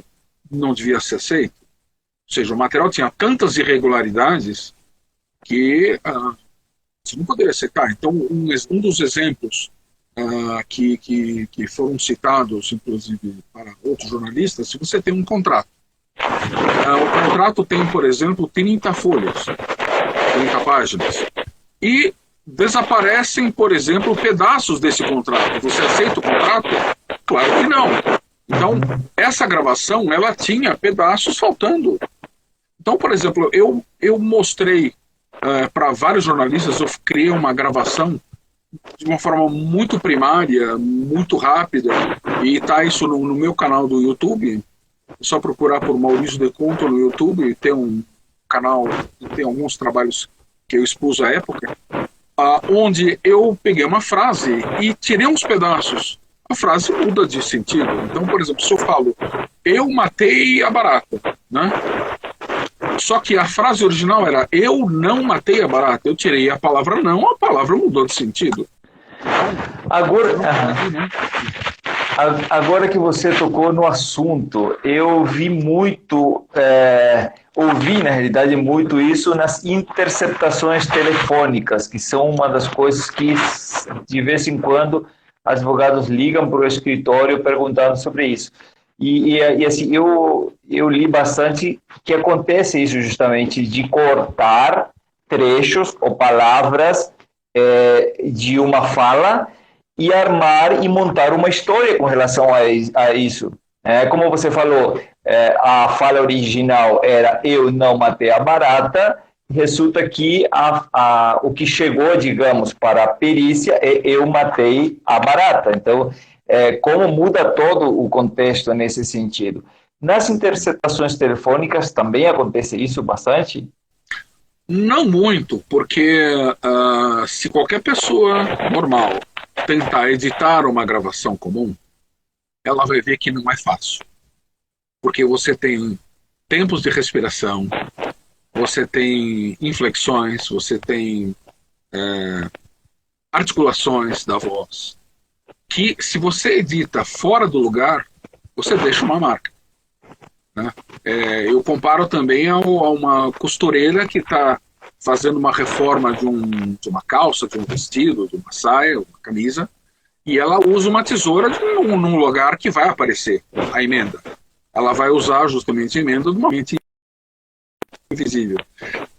não devia ser aceito. Ou seja, o material tinha tantas irregularidades que você não poderia aceitar. Então, um dos exemplos que foram citados, inclusive, para outros jornalistas, se você tem um contrato. O contrato tem, por exemplo, 30 folhas, 30 páginas. E desaparecem, por exemplo, pedaços desse contrato. Você aceita o contrato? Claro que não. Então, essa gravação, ela tinha pedaços faltando. Então, por exemplo, eu mostrei para vários jornalistas, eu criei uma gravação de uma forma muito primária, muito rápida, e está isso no meu canal do YouTube. É só procurar por Maurício De Conto no YouTube, e tem um canal, tem alguns trabalhos que eu expus à época, onde eu peguei uma frase e tirei uns pedaços. A frase muda de sentido. Então, por exemplo, se eu falo, eu matei a barata, né? Só que a frase original era, eu não matei a barata. Eu tirei a palavra não, a palavra mudou de sentido. Agora que você tocou no assunto, eu vi muito, ouvi na realidade muito isso nas interceptações telefônicas, que são uma das coisas que de vez em quando advogados ligam para o escritório perguntando sobre isso. E assim, eu li bastante que acontece isso justamente, de cortar trechos ou palavras de uma fala e armar e montar uma história com relação a isso. Como você falou, a fala original era eu não matei a barata, resulta que o que chegou, digamos, para a perícia é eu matei a barata. Então, como muda todo o contexto nesse sentido. Nas interceptações telefônicas também acontece isso bastante? Não muito, porque se qualquer pessoa normal tentar editar uma gravação comum, ela vai ver que não é fácil. Porque você tem tempos de respiração, você tem inflexões, você tem articulações da voz, que se você edita fora do lugar, você deixa uma marca. Né? Eu comparo também a uma costureira que está fazendo uma reforma de uma calça, de um vestido, de uma saia, uma camisa, e ela usa uma tesoura num lugar que vai aparecer a emenda. Ela vai usar justamente a emenda de uma mente invisível.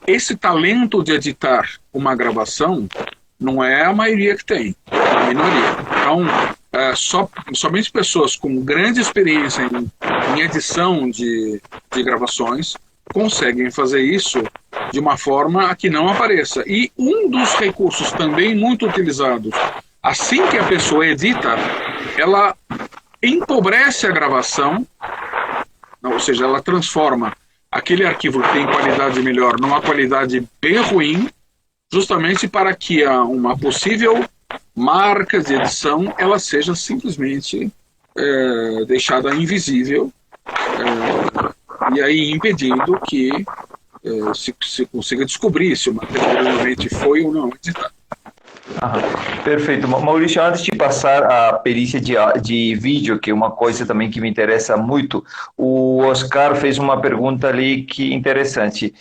Esse talento de editar uma gravação não é a maioria que tem, é a minoria. Então, somente pessoas com grande experiência em edição de gravações conseguem fazer isso de uma forma a que não apareça. E um dos recursos também muito utilizados, assim que a pessoa edita, ela empobrece a gravação, ou seja, ela transforma aquele arquivo que tem qualidade melhor numa qualidade bem ruim, justamente para que uma possível marca de edição ela seja simplesmente deixada invisível, e aí impedindo que se consiga descobrir se o material realmente foi ou não editado. Perfeito. Maurício, antes de passar a perícia de vídeo, que é uma coisa também que me interessa muito, o Oscar fez uma pergunta ali que interessante.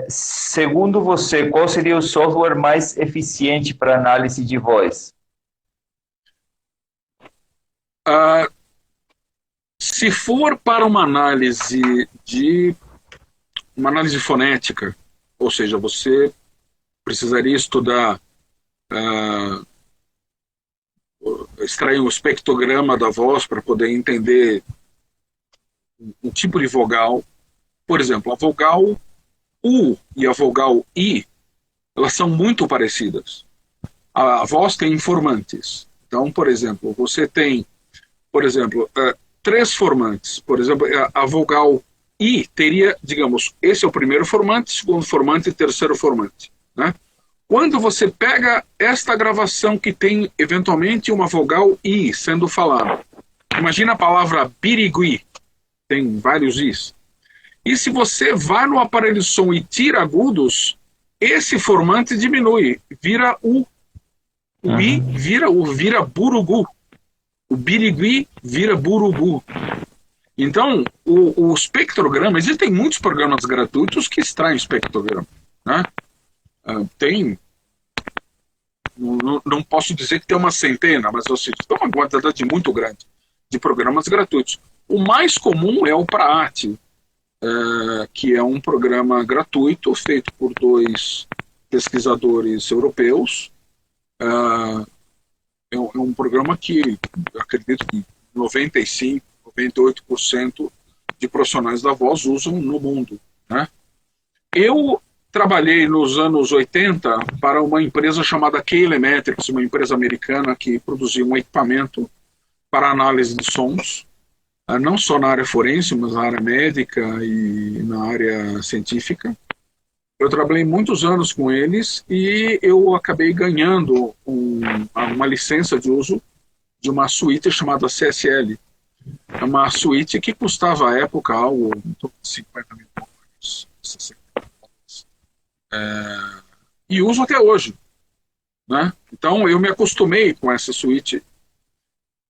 Segundo você, qual seria o software mais eficiente para análise de voz? Se for para uma análise fonética, ou seja, você precisaria estudar, extrair um espectrograma da voz para poder entender um tipo de vogal. Por exemplo, a vogal U e a vogal I, elas são muito parecidas. A voz tem informantes. Então, por exemplo, você tem, três formantes. Por exemplo, a vogal I teria, digamos, esse é o primeiro formante, segundo formante e terceiro formante, né? Quando você pega esta gravação que tem, eventualmente, uma vogal I sendo falada, imagina a palavra birigui, tem vários Is. E se você vai no aparelho de som e tira agudos, esse formante diminui, vira o I vira burugu. O birigui vira burugu. Então, o espectrograma, existem muitos programas gratuitos que extraem espectrograma, né? Não posso dizer que tem uma centena, mas tem uma quantidade muito grande de programas gratuitos. O mais comum é o Praat, que é um programa gratuito feito por 2 pesquisadores europeus. É um programa que acredito que 95%, 98% de profissionais da voz usam no mundo, né? Eu trabalhei nos anos 80 para uma empresa chamada K-Elemetrics, uma empresa americana que produzia um equipamento para análise de sons, não só na área forense, mas na área médica e na área científica. Eu trabalhei muitos anos com eles e eu acabei ganhando uma licença de uso de uma suíte chamada CSL. É uma suíte que custava à época algo de 50 mil dólares, 60 mil dólares. E uso até hoje, né? Então eu me acostumei com essa suíte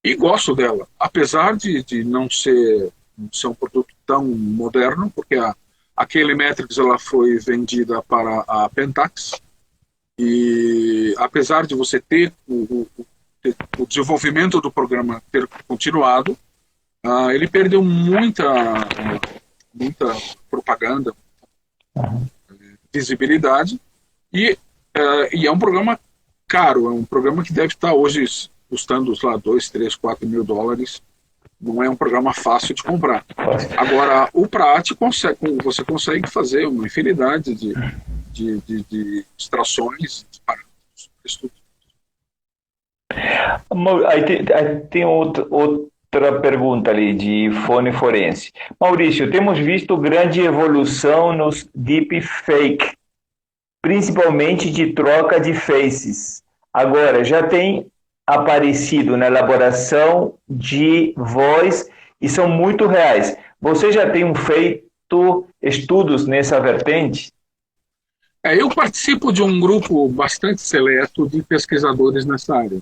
e gosto dela, apesar de não ser um produto tão moderno, porque a K-Elemetrics ela foi vendida para a Pentax, e apesar de você ter o desenvolvimento do programa ter continuado, ele perdeu muita propaganda, visibilidade, e é um programa caro, é um programa que deve estar hoje custando lá 2, 3, 4 mil dólares. Não é um programa fácil de comprar. Agora, o Praat você consegue fazer uma infinidade de extrações, de parâmetros. Aí tem outra pergunta ali de fone forense. Maurício, temos visto grande evolução nos deepfake, principalmente de troca de faces. Agora, já tem aparecido na elaboração de voz e são muito reais. Você já tem feito estudos nessa vertente? Eu participo de um grupo bastante seleto de pesquisadores nessa área.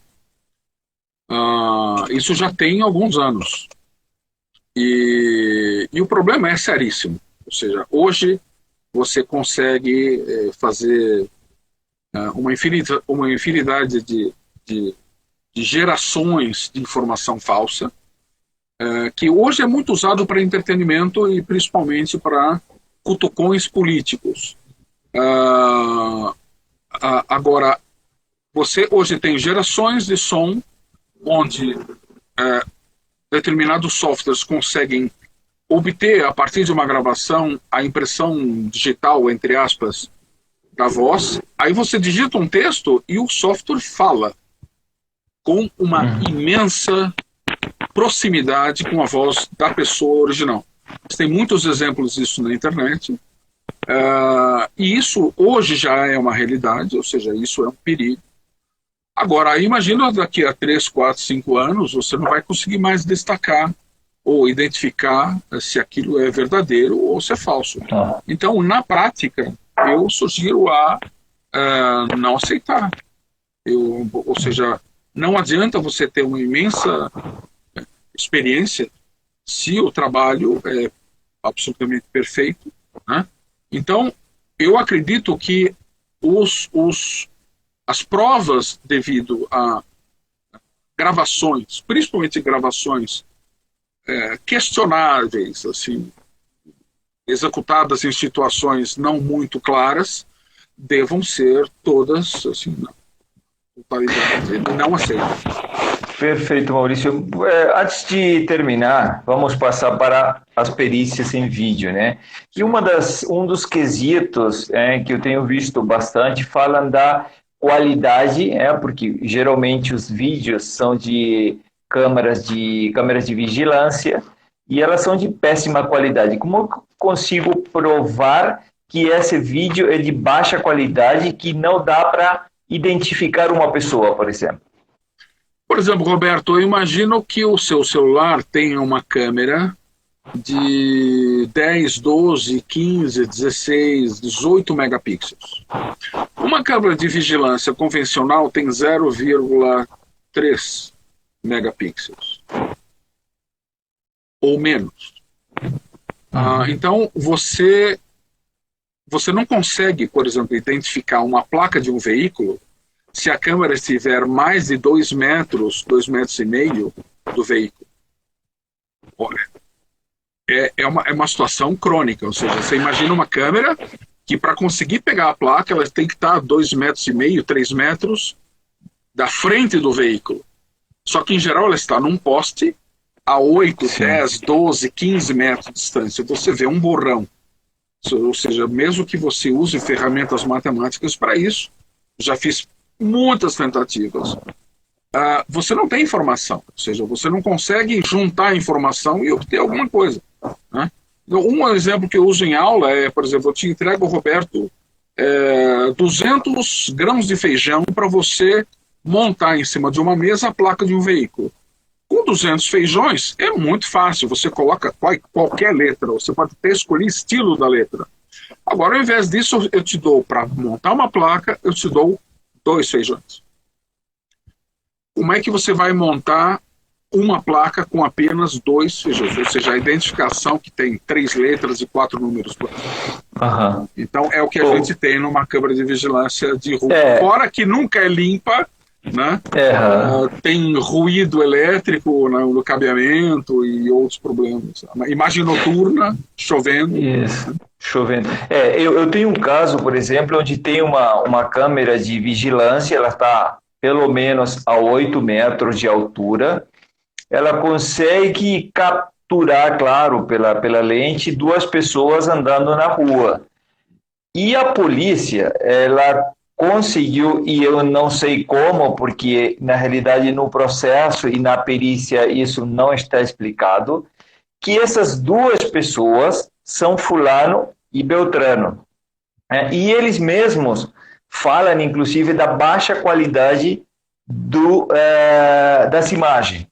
Isso já tem alguns anos. E o problema é seríssimo. Ou seja, hoje você consegue fazer uma infinidade de gerações de informação falsa, que hoje é muito usado para entretenimento e principalmente para cutucões políticos. Agora, você hoje tem gerações de som onde determinados softwares conseguem obter, a partir de uma gravação, a impressão digital, entre aspas, da voz. Aí você digita um texto e o software fala com uma imensa proximidade com a voz da pessoa original. Tem muitos exemplos disso na internet. E isso hoje já é uma realidade, ou seja, isso é um perigo. Agora, imagina daqui a 3, 4, 5 anos, você não vai conseguir mais destacar ou identificar se aquilo é verdadeiro ou se é falso. Então, na prática, eu sugiro a não aceitar. Ou seja, não adianta você ter uma imensa experiência se o trabalho é absolutamente perfeito, né? Então, eu acredito que as provas devido a gravações, principalmente gravações questionáveis, assim, executadas em situações não muito claras, devam ser todas, assim, na totalidade, não aceitas. Perfeito, Maurício. Antes de terminar, vamos passar para as perícias em vídeo, né? E um dos quesitos que eu tenho visto bastante falam da qualidade, porque geralmente os vídeos são de câmeras de vigilância e elas são de péssima qualidade. Como eu consigo provar que esse vídeo é de baixa qualidade, que não dá para identificar uma pessoa, por exemplo? Por exemplo, Roberto, eu imagino que o seu celular tenha uma câmera de 10, 12, 15, 16, 18 megapixels. Uma câmera de vigilância convencional tem 0,3 megapixels. Ou menos. Então, você não consegue, por exemplo, identificar uma placa de um veículo se a câmera estiver mais de 2 metros, 2,5 metros do veículo. Olha, é uma situação crônica, ou seja, você imagina uma câmera que para conseguir pegar a placa, ela tem que estar a 2,5 metros, 3 metros da frente do veículo. Só que, em geral, ela está num poste a 8, Sim. 10, 12, 15 metros de distância. Você vê um borrão. Ou seja, mesmo que você use ferramentas matemáticas para isso, já fiz muitas tentativas, você não tem informação, ou seja, você não consegue juntar a informação e obter alguma coisa, né? Um exemplo que eu uso em aula é, por exemplo, eu te entrego, Roberto, 200 grãos de feijão para você montar em cima de uma mesa a placa de um veículo. Com 200 feijões é muito fácil, você coloca qualquer letra, você pode até escolher estilo da letra. Agora, ao invés disso, eu te dou, para montar uma placa, eu te dou 2 feijões. Como é que você vai montar uma placa com apenas 2 feijões? Ou seja, a identificação que tem 3 letras e 4 números. Então, é o que a gente tem numa câmera de vigilância de rua. Fora que nunca é limpa, né? Tem ruído elétrico no cabeamento e outros problemas. Imagem noturna, chovendo. Isso. Chovendo. Eu tenho um caso, por exemplo, onde tem uma câmera de vigilância, ela está pelo menos a 8 metros de altura, ela consegue capturar, claro, pela lente, 2 pessoas andando na rua. E a polícia, ela conseguiu, e eu não sei como, porque na realidade no processo e na perícia isso não está explicado, que essas 2 pessoas são fulano e beltrano. E eles mesmos falam, inclusive, da baixa qualidade das imagens.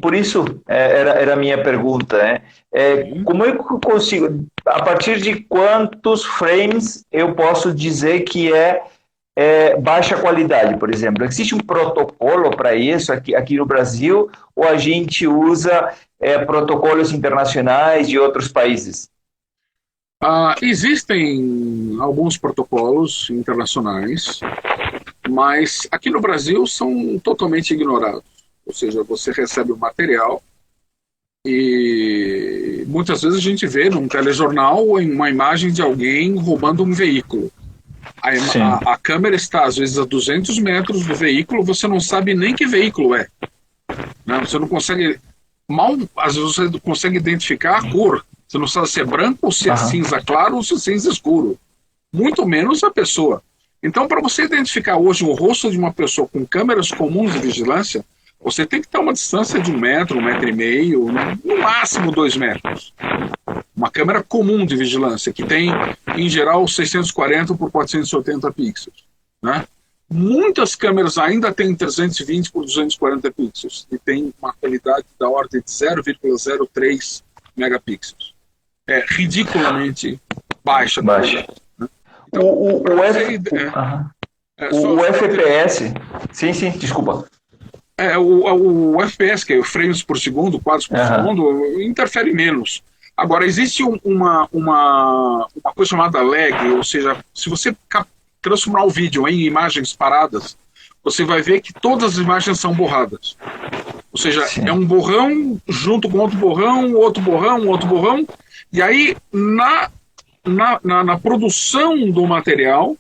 Por isso, era a minha pergunta, né? Como eu consigo, a partir de quantos frames eu posso dizer que é baixa qualidade, por exemplo? Existe um protocolo para isso aqui no Brasil, ou a gente usa protocolos internacionais de outros países? Existem alguns protocolos internacionais, mas aqui no Brasil são totalmente ignorados. Ou seja, você recebe o material e muitas vezes a gente vê num telejornal uma imagem de alguém roubando um veículo. A câmera está, às vezes, a 200 metros do veículo, você não sabe nem que veículo é. Né? Você não consegue mal, às vezes você consegue identificar a cor. Você não sabe se é branco ou se é cinza claro ou se é cinza escuro. Muito menos a pessoa. Então, para você identificar hoje o rosto de uma pessoa com câmeras comuns de vigilância, você tem que ter uma distância de 1 metro, 1,5 metro, no máximo 2 metros. Uma câmera comum de vigilância, que tem, em geral, 640 por 480 pixels. Né? Muitas câmeras ainda têm 320 por 240 pixels e tem uma qualidade da ordem de 0,03 megapixels. É ridiculamente baixa. Então, o FPS... Sim, desculpa. O FPS, que é o frames por segundo, quadros por segundo, interfere menos. Agora, existe uma coisa chamada lag, ou seja, se você transformar o vídeo em imagens paradas, você vai ver que todas as imagens são borradas. Ou seja, é um borrão junto com outro borrão, outro borrão, e aí na produção do material,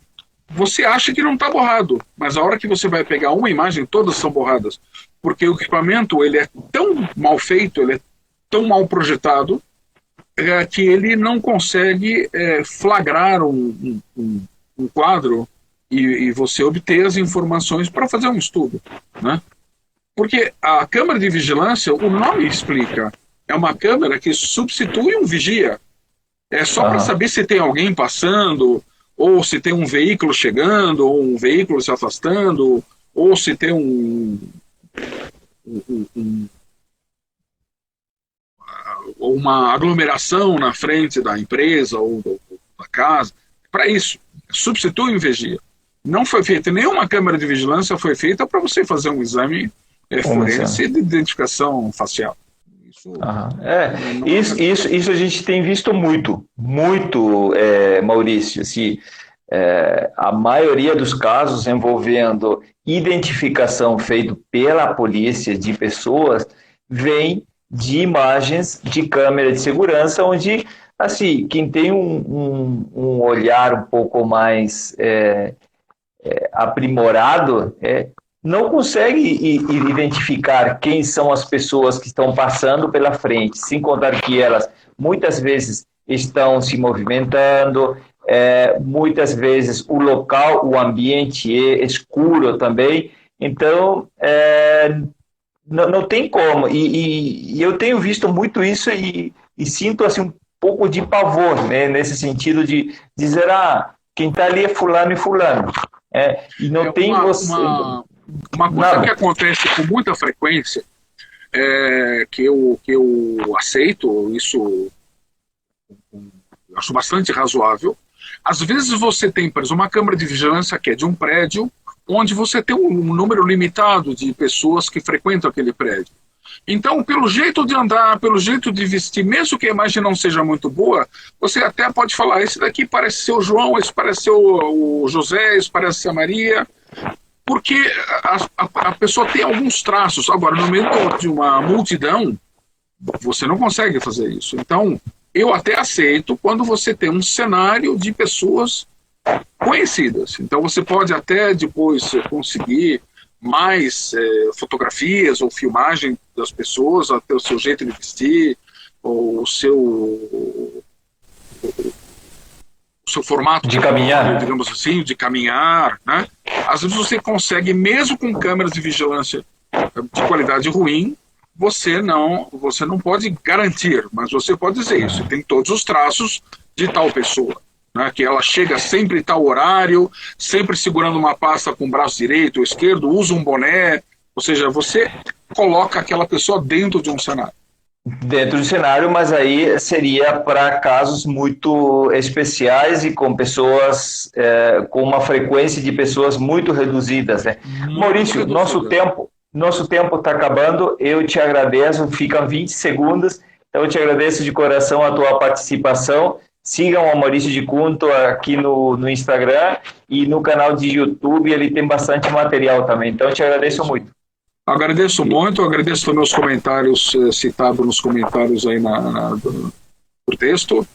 você acha que não está borrado, mas a hora que você vai pegar uma imagem, todas são borradas, porque o equipamento ele é tão mal feito, ele é tão mal projetado, que ele não consegue flagrar um quadro e você obter as informações para fazer um estudo, né? Porque a câmera de vigilância, o nome explica, é uma câmera que substitui um vigia. É só para saber se tem alguém passando, ou se tem um veículo chegando, ou um veículo se afastando, ou se tem uma aglomeração na frente da empresa ou da casa. Para isso, substitui o vigia. Não foi feita nenhuma câmera de vigilância, foi feita para você fazer um exame forense de identificação facial. Isso a gente tem visto muito, Maurício. Assim, a maioria dos casos envolvendo identificação feita pela polícia de pessoas vem de imagens de câmera de segurança, onde assim, quem tem um olhar um pouco mais aprimorado não consegue identificar quem são as pessoas que estão passando pela frente, sem contar que elas muitas vezes estão se movimentando, muitas vezes o local, o ambiente é escuro também, então não tem como, e eu tenho visto muito isso e sinto assim, um pouco de pavor, né, nesse sentido de dizer, quem está ali é fulano e fulano, e não tem você... Uma coisa que acontece com muita frequência, que eu aceito, isso eu acho bastante razoável. Às vezes você tem, por exemplo, uma câmera de vigilância que é de um prédio, onde você tem um número limitado de pessoas que frequentam aquele prédio. Então, pelo jeito de andar, pelo jeito de vestir, mesmo que a imagem não seja muito boa, você até pode falar, esse daqui parece ser o João, esse parece ser o José, esse parece ser a Maria... Porque a pessoa tem alguns traços. Agora, no meio de uma multidão, você não consegue fazer isso. Então, eu até aceito quando você tem um cenário de pessoas conhecidas. Então, você pode até depois conseguir mais fotografias ou filmagem das pessoas, até o seu jeito de vestir, ou o seu formato de caminhar, digamos assim, de caminhar, né? Às vezes você consegue, mesmo com câmeras de vigilância de qualidade ruim, você não pode garantir, mas você pode dizer isso, tem todos os traços de tal pessoa, né? Que ela chega sempre em tal horário, sempre segurando uma pasta com o braço direito ou esquerdo, usa um boné, ou seja, você coloca aquela pessoa dentro de um cenário. Dentro do cenário, mas aí seria para casos muito especiais e com pessoas, com uma frequência de pessoas muito reduzidas, né? Maurício, nosso tempo está acabando, eu te agradeço, ficam 20 segundos, então eu te agradeço de coração a tua participação. Sigam o Maurício de Cunto aqui no Instagram e no canal de YouTube, ele tem bastante material também, então eu te agradeço muito. Agradeço muito, agradeço também os comentários citados nos comentários aí por texto.